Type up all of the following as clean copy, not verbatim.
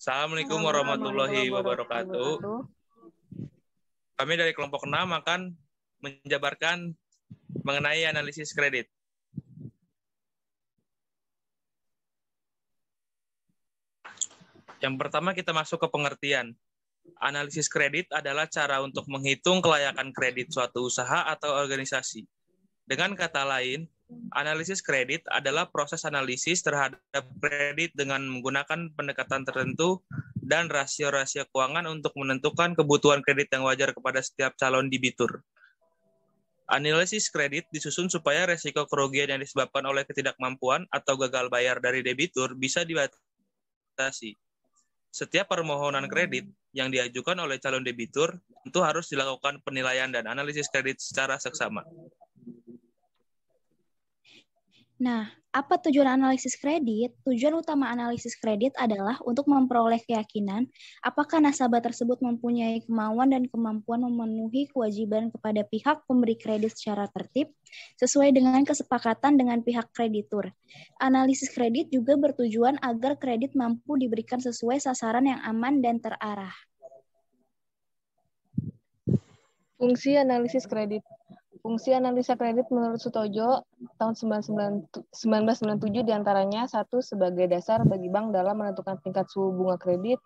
Assalamualaikum Warahmatullahi warahmatullahi wabarakatuh. Kami dari kelompok 6 akan menjabarkan mengenai analisis kredit. Yang pertama kita masuk ke pengertian. Analisis kredit adalah cara untuk menghitung kelayakan kredit suatu usaha atau organisasi. Dengan kata lain, analisis kredit adalah proses analisis terhadap kredit dengan menggunakan pendekatan tertentu dan rasio-rasio keuangan untuk menentukan kebutuhan kredit yang wajar kepada setiap calon debitur. Analisis kredit disusun supaya resiko kerugian yang disebabkan oleh ketidakmampuan atau gagal bayar dari debitur bisa dibatasi. Setiap permohonan kredit yang diajukan oleh calon debitur tentu harus dilakukan penilaian dan analisis kredit secara seksama. Nah, apa tujuan analisis kredit? Tujuan utama analisis kredit adalah untuk memperoleh keyakinan apakah nasabah tersebut mempunyai kemauan dan kemampuan memenuhi kewajiban kepada pihak pemberi kredit secara tertib sesuai dengan kesepakatan dengan pihak kreditur. Analisis kredit juga bertujuan agar kredit mampu diberikan sesuai sasaran yang aman dan terarah. Fungsi analisis kredit. Fungsi analisa kredit menurut Sutojo tahun 1997 diantaranya 1. Sebagai dasar bagi bank dalam menentukan tingkat suku bunga kredit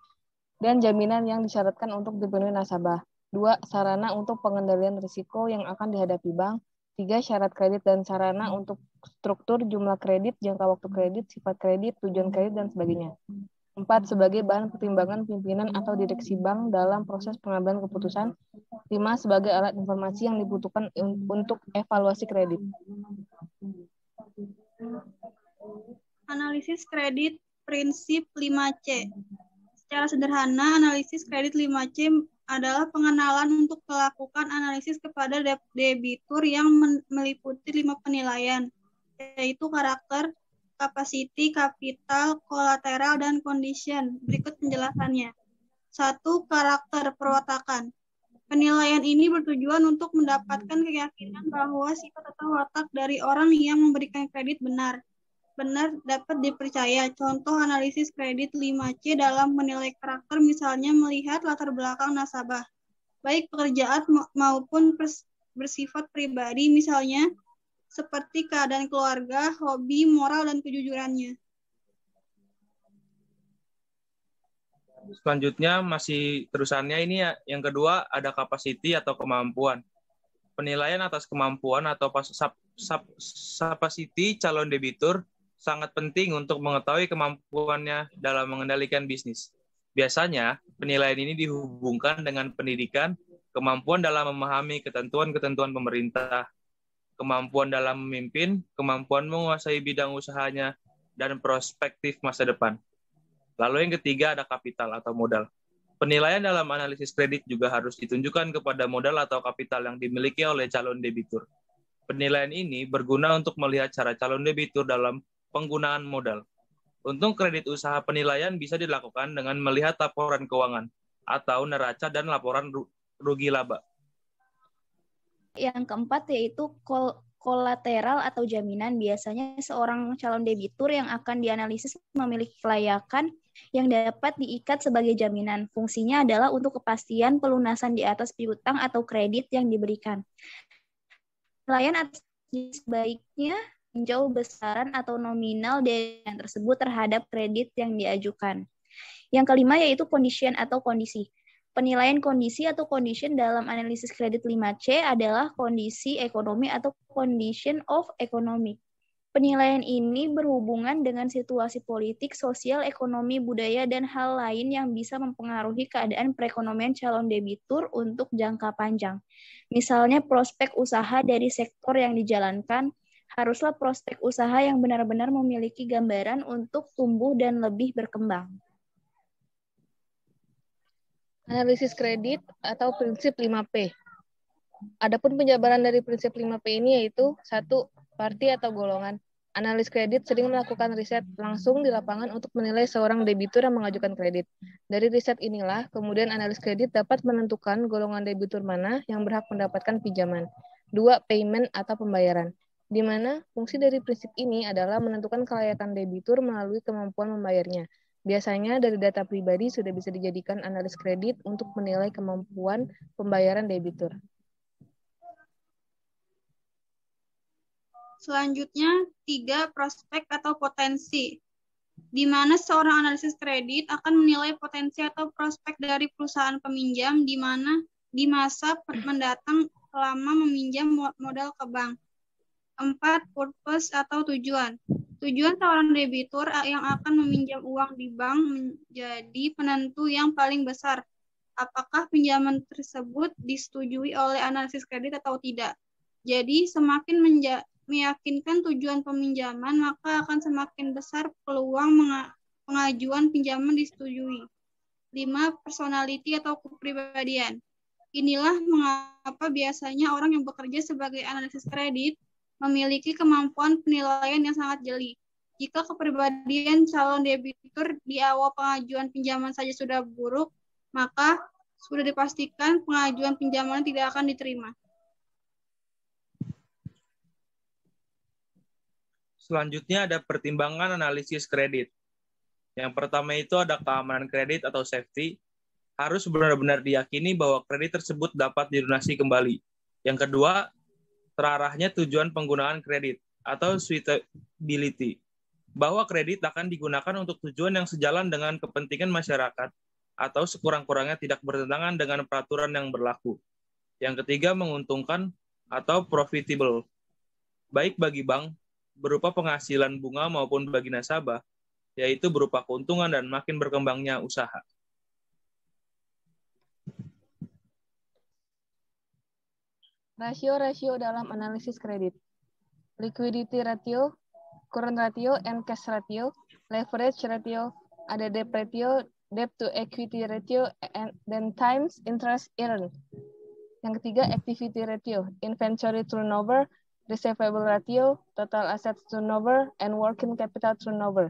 dan jaminan yang disyaratkan untuk dipenuhi nasabah. 2. Sarana untuk pengendalian risiko yang akan dihadapi bank. 3. Syarat kredit dan sarana untuk struktur jumlah kredit, jangka waktu kredit, sifat kredit, tujuan kredit, dan sebagainya. 4. Sebagai bahan pertimbangan pimpinan atau direksi bank dalam proses pengambilan keputusan. 5. Sebagai alat informasi yang dibutuhkan untuk evaluasi kredit. Analisis kredit prinsip 5C. Secara sederhana, analisis kredit 5C adalah pengenalan untuk melakukan analisis kepada debitur yang meliputi 5 penilaian, yaitu karakter, kapasiti, kapital, kolateral, dan condition. Berikut penjelasannya. 1. Karakter perwatakan. Penilaian ini bertujuan untuk mendapatkan keyakinan bahwa sifat atau watak dari orang yang memberikan kredit benar dapat dipercaya. Contoh analisis kredit 5C dalam menilai karakter misalnya melihat latar belakang nasabah, baik pekerjaan maupun bersifat pribadi, misalnya seperti keadaan keluarga, hobi, moral, dan kejujurannya. Selanjutnya masih terusannya ini ya, yang kedua ada capacity atau kemampuan. Penilaian atas kemampuan atau capacity calon debitur sangat penting untuk mengetahui kemampuannya dalam mengendalikan bisnis. Biasanya, penilaian ini dihubungkan dengan pendidikan, kemampuan dalam memahami ketentuan-ketentuan pemerintah, kemampuan dalam memimpin, kemampuan menguasai bidang usahanya, dan perspektif masa depan. Lalu yang ketiga ada kapital atau modal. Penilaian dalam analisis kredit juga harus ditunjukkan kepada modal atau kapital yang dimiliki oleh calon debitur. Penilaian ini berguna untuk melihat cara calon debitur dalam penggunaan modal. Untuk kredit usaha, penilaian bisa dilakukan dengan melihat laporan keuangan atau neraca dan laporan rugi laba. Yang keempat yaitu kolateral atau jaminan. Biasanya seorang calon debitur yang akan dianalisis memiliki kelayakan yang dapat diikat sebagai jaminan. Fungsinya adalah untuk kepastian pelunasan di atas piutang atau kredit yang diberikan. Penilaian atas sebaiknya meninjau besaran atau nominal dana tersebut terhadap kredit yang diajukan. Yang kelima yaitu condition atau kondisi. Penilaian kondisi atau condition dalam analisis kredit 5C adalah kondisi ekonomi atau condition of economic. Penilaian ini berhubungan dengan situasi politik, sosial, ekonomi, budaya, dan hal lain yang bisa mempengaruhi keadaan perekonomian calon debitur untuk jangka panjang. Misalnya prospek usaha dari sektor yang dijalankan, haruslah prospek usaha yang benar-benar memiliki gambaran untuk tumbuh dan lebih berkembang. Analisis kredit atau prinsip 5P. Adapun penjabaran dari prinsip 5P ini yaitu 1. Parti atau golongan. Analis kredit sering melakukan riset langsung di lapangan untuk menilai seorang debitur yang mengajukan kredit. Dari riset inilah, kemudian analis kredit dapat menentukan golongan debitur mana yang berhak mendapatkan pinjaman. 2. Payment atau pembayaran. Di mana fungsi dari prinsip ini adalah menentukan kelayakan debitur melalui kemampuan membayarnya. Biasanya dari data pribadi sudah bisa dijadikan analis kredit untuk menilai kemampuan pembayaran debitur. Selanjutnya, 3, prospek atau potensi, di mana seorang analisis kredit akan menilai potensi atau prospek dari perusahaan peminjam di masa mendatang selama meminjam modal ke bank. 4, purpose atau tujuan. Tujuan seorang debitur yang akan meminjam uang di bank menjadi penentu yang paling besar. Apakah pinjaman tersebut disetujui oleh analisis kredit atau tidak? Jadi, semakin meyakinkan tujuan peminjaman, maka akan semakin besar peluang pengajuan pinjaman disetujui. 5, personality atau kepribadian. Inilah mengapa biasanya orang yang bekerja sebagai analisis kredit memiliki kemampuan penilaian yang sangat jeli. Jika kepribadian calon debitur di awal pengajuan pinjaman saja sudah buruk, maka sudah dipastikan pengajuan pinjaman tidak akan diterima. Selanjutnya ada pertimbangan analisis kredit. Yang pertama itu ada keamanan kredit atau safety. Harus benar-benar diyakini bahwa kredit tersebut dapat dilunasi kembali. Yang kedua, terarahnya tujuan penggunaan kredit atau suitability, bahwa kredit akan digunakan untuk tujuan yang sejalan dengan kepentingan masyarakat atau sekurang-kurangnya tidak bertentangan dengan peraturan yang berlaku. Yang ketiga, menguntungkan atau profitable, baik bagi bank berupa penghasilan bunga maupun bagi nasabah, yaitu berupa keuntungan dan makin berkembangnya usaha. Rasio-rasio dalam analisis kredit. Liquidity ratio, current ratio, and cash ratio, leverage ratio, ada debt ratio, debt to equity ratio, and then times interest earned. Yang ketiga, activity ratio, inventory turnover, receivable ratio, total assets turnover, and working capital turnover.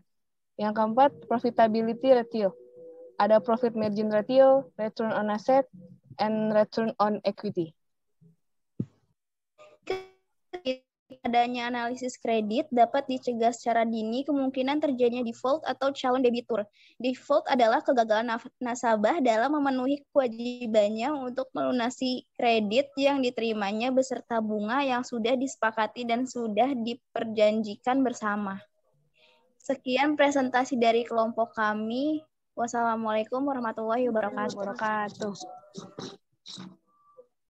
Yang keempat, profitability ratio, ada profit margin ratio, return on asset, and return on equity. Adanya analisis kredit dapat dicegah secara dini kemungkinan terjadinya default atau calon debitur. Default adalah kegagalan nasabah dalam memenuhi kewajibannya untuk melunasi kredit yang diterimanya beserta bunga yang sudah disepakati dan sudah diperjanjikan bersama. Sekian presentasi dari kelompok kami. Wassalamualaikum warahmatullahi wabarakatuh.